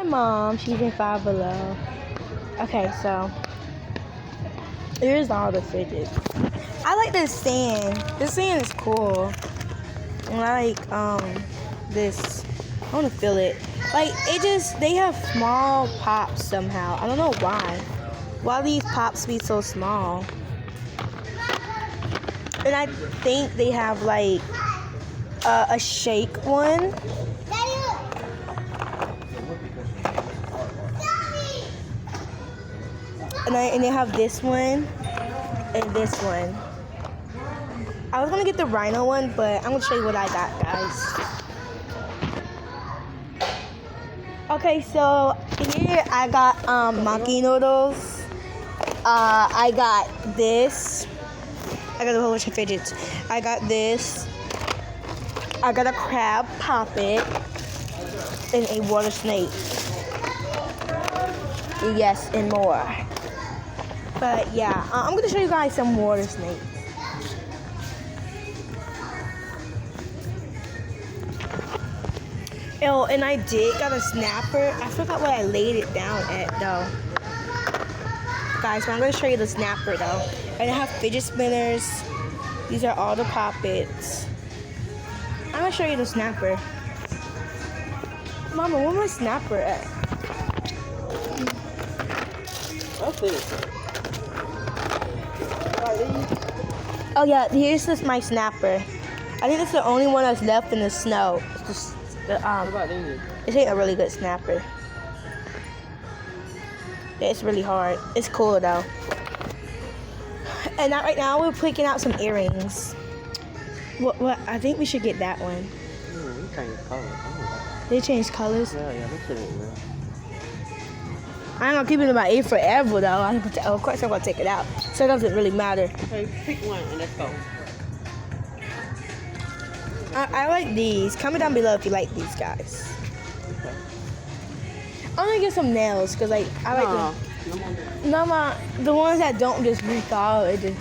mom. She's in Five Below. Okay, so here's all the fidgets. I like this sand. This sand is cool. And I like this. I want to feel it. Like they have small pops somehow. I don't know why. Why these pops be so small? And I think they have like a shake one. And they have this one and this one. I was gonna get the rhino one, but I'm gonna show you what I got, guys. Okay, so here I got monkey noodles. I got this. I got a whole bunch of fidgets. I got this. I got a crab poppet and a water snake. Yes, and more. But yeah, I'm gonna show you guys some water snakes. Oh, and I did got a snapper. I forgot what I laid it down at though. Guys, so I'm gonna show you the snapper though. And I have fidget spinners. These are all the poppets. I'm gonna show you the snapper. Mama, where's my snapper at? Oh yeah, here's my snapper. I think it's the only one that's left in the snow. It's this ain't a really good snapper. It's really hard. It's cool though. And right now we're picking out some earrings. What? I think we should get that one. We changed colors. They changed colors? Yeah, they should have. I ain't gonna keep it in my ear forever though. Of course I'm gonna take it out. So it doesn't really matter. Okay, pick one and let's go. I like these. Comment down below if you like these guys. Okay. I'm gonna get some nails because like I like them. No, the ones that don't just break off. It just,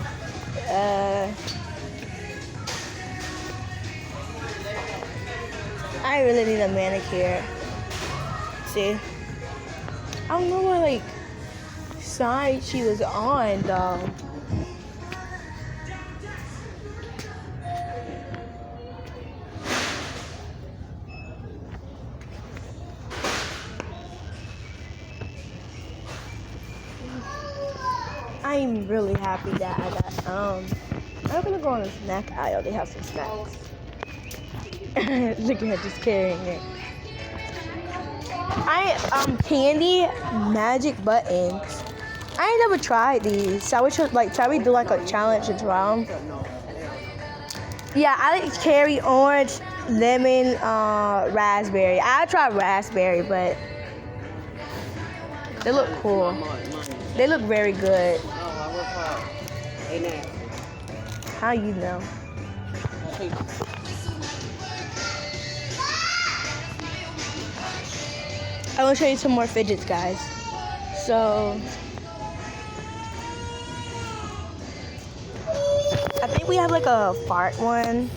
I really need a manicure. See, I don't know what like side she was on though. I'm really happy that I got I'm gonna go on the snack aisle. They have some snacks. Look at her just carrying it. Candy magic buttons. I ain't never tried these. Shall we do like a challenge and try them? Yeah, I like cherry, orange, lemon, raspberry. I tried raspberry, but they look cool. They look very good. How you know? I want to show you some more fidgets, guys. So, I think we have like a fart one.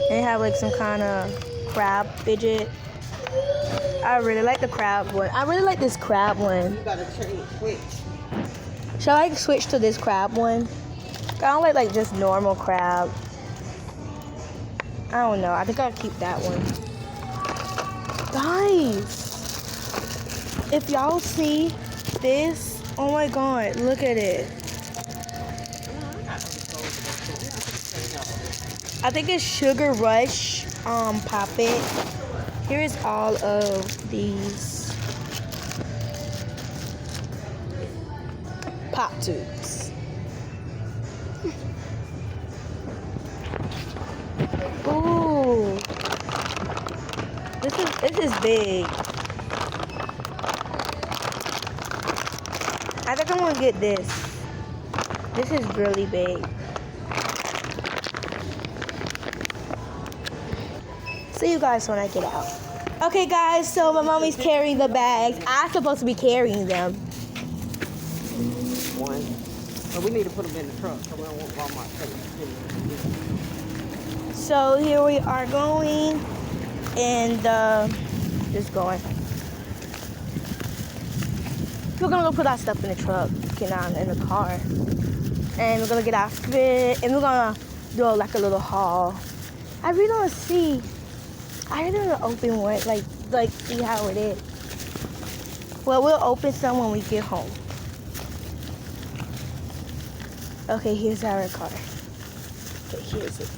They have like some kind of crab fidget. I really like the crab one. I really like this crab one. You gotta switch. Shall I switch to this crab one? I don't like just normal crab. I don't know. I think I'll keep that one. Guys, if y'all see this, oh my god, look at it. I think it's Sugar Rush Poppet. Here is all of these pop tubes. Ooh, this is big. I think I'm gonna get this. This is really big. See you guys when I get out. Okay guys, so my mommy's carrying the bags. I'm supposed to be carrying them. One. So we need to put them in the truck so we don't want Walmart taking. So here we are going and just going. we're gonna go put our stuff in the truck, get down in the car, and we're gonna get our fit, and we're gonna do like a little haul. I really don't see. I really don't open one, like see how it is. Well, we'll open some when we get home. Okay, here's our car. Okay, here's it.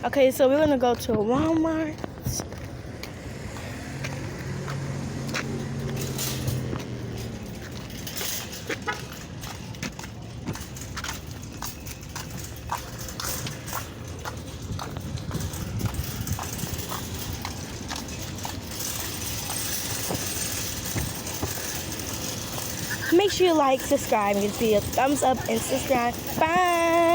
Okay, so we're gonna go to Walmart. Make sure you like, subscribe, and give the video a thumbs up and subscribe. Bye.